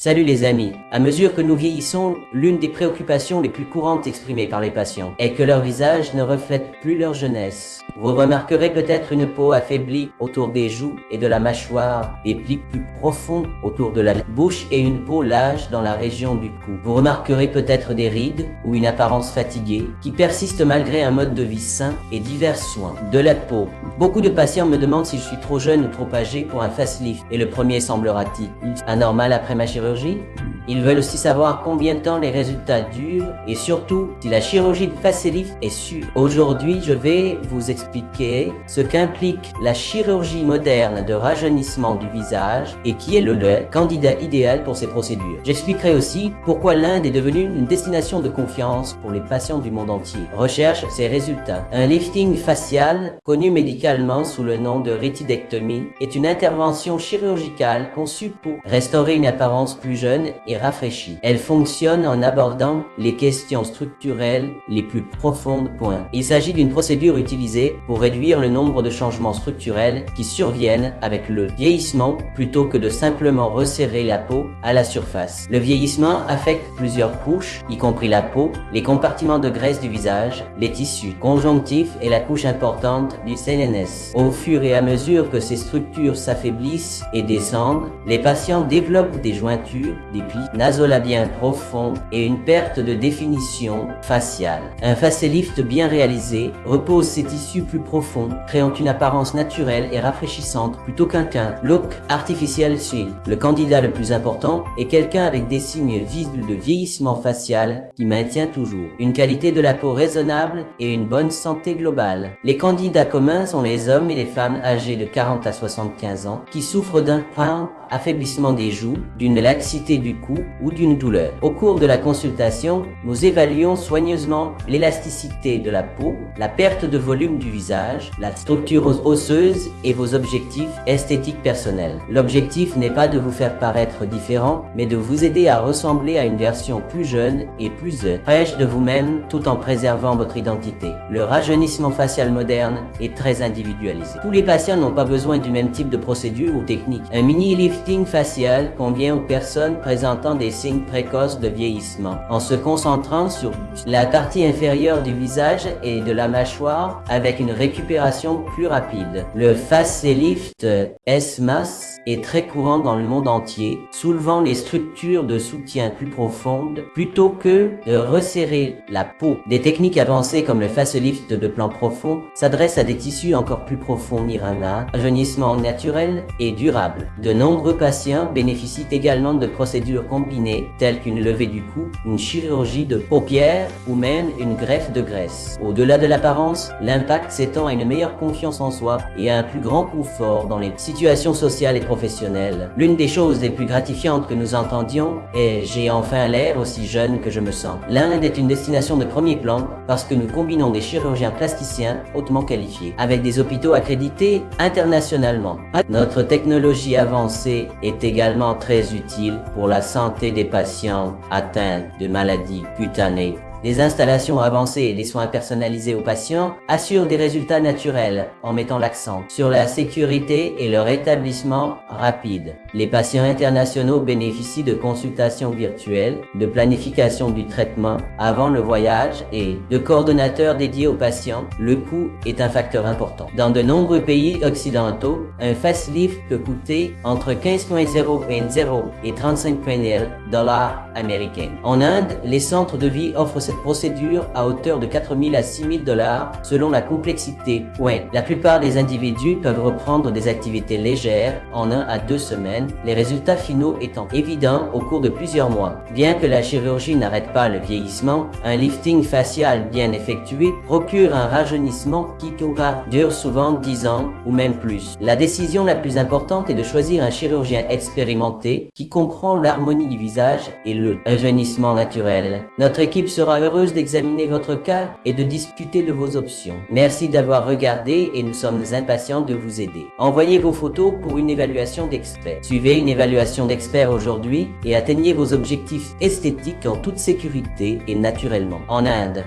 Salut les amis, à mesure que nous vieillissons, l'une des préoccupations les plus courantes exprimées par les patients est que leur visage ne reflète plus leur jeunesse. Vous remarquerez peut-être une peau affaiblie autour des joues et de la mâchoire, des plis plus profonds autour de la bouche et une peau lâche dans la région du cou. Vous remarquerez peut-être des rides ou une apparence fatiguée qui persiste malgré un mode de vie sain et divers soins. De la peau. Beaucoup de patients me demandent si je suis trop jeune ou trop âgé pour un facelift et le premier semblera-t-il anormal après ma chirurgie. Ils veulent aussi savoir combien de temps les résultats durent et surtout si la chirurgie de facelift est sûre. Aujourd'hui, je vais vous expliquer ce qu'implique la chirurgie moderne de rajeunissement du visage et qui est le candidat idéal pour ces procédures. J'expliquerai aussi pourquoi l'Inde est devenue une destination de confiance pour les patients du monde entier. Recherche ses résultats. Un lifting facial, connu médicalement sous le nom de rétidectomie, est une intervention chirurgicale conçue pour restaurer une apparence plus jeune et rafraîchie. Elle fonctionne en abordant les questions structurelles les plus profondes. Il s'agit d'une procédure utilisée pour réduire le nombre de changements structurels qui surviennent avec le vieillissement plutôt que de simplement resserrer la peau à la surface. Le vieillissement affecte plusieurs couches, y compris la peau, les compartiments de graisse du visage, les tissus conjonctifs et la couche importante du CNS. Au fur et à mesure que ces structures s'affaiblissent et descendent, les patients développent des jointures, des plis nasolabiens profonds et une perte de définition faciale. Un facelift bien réalisé repose ses tissus plus profonds, créant une apparence naturelle et rafraîchissante plutôt qu'un look artificiel shield. Le candidat le plus important est quelqu'un avec des signes visibles de vieillissement facial qui maintient toujours une qualité de la peau raisonnable et une bonne santé globale. Les candidats communs sont les hommes et les femmes âgés de 40 à 75 ans qui souffrent d'un affaiblissement des joues, d'une laxité du cou ou d'une douleur. Au cours de la consultation, nous évaluons soigneusement l'élasticité de la peau, la perte de volume du visage, la structure osseuse et vos objectifs esthétiques personnels. L'objectif n'est pas de vous faire paraître différent, mais de vous aider à ressembler à une version plus jeune et plus fraîche de vous-même tout en préservant votre identité. Le rajeunissement facial moderne est très individualisé. Tous les patients n'ont pas besoin du même type de procédure ou technique. Un mini-lifting facial convient aux personnes présentant des signes précoces de vieillissement, en se concentrant sur la partie inférieure du visage et de la mâchoire avec une récupération plus rapide. Le facelift S-Mass est très courant dans le monde entier, soulevant les structures de soutien plus profondes plutôt que de resserrer la peau. Des techniques avancées comme le facelift de plan profond s'adressent à des tissus encore plus profonds, un rajeunissement naturel et durable. De nombreux patients bénéficient également de procédures combinées telles qu'une levée du cou, une chirurgie de paupières ou même une greffe de graisse. Au-delà de l'apparence, l'impact s'étend à une meilleure confiance en soi et à un plus grand confort dans les situations sociales et professionnelles. L'une des choses les plus gratifiantes que nous entendions est « J'ai enfin l'air aussi jeune que je me sens ». L'Inde est une destination de premier plan parce que nous combinons des chirurgiens plasticiens hautement qualifiés avec des hôpitaux accrédités internationalement. Notre technologie avancée est également très utile pour la santé des patients atteints de maladies cutanées. Des installations avancées et des soins personnalisés aux patients assurent des résultats naturels en mettant l'accent sur la sécurité et le rétablissement rapide. Les patients internationaux bénéficient de consultations virtuelles, de planification du traitement avant le voyage et de coordonnateurs dédiés aux patients. Le coût est un facteur important. Dans de nombreux pays occidentaux, un facelift peut coûter entre 15,0 et 35,0 dollars américains. En Inde, les centres de vie offrent cette procédure à hauteur de 4 000 à 6 000 dollars selon la complexité. La plupart des individus peuvent reprendre des activités légères en 1 à 2 semaines, les résultats finaux étant évidents au cours de plusieurs mois. Bien que la chirurgie n'arrête pas le vieillissement, un lifting facial bien effectué procure un rajeunissement qui dure souvent 10 ans ou même plus. La décision la plus importante est de choisir un chirurgien expérimenté qui comprend l'harmonie du visage et le rajeunissement naturel. Notre équipe sera heureuse d'examiner votre cas et de discuter de vos options. Merci d'avoir regardé et nous sommes impatients de vous aider. Envoyez vos photos pour une évaluation d'expert. Suivez une évaluation d'expert aujourd'hui et atteignez vos objectifs esthétiques en toute sécurité et naturellement. En Inde.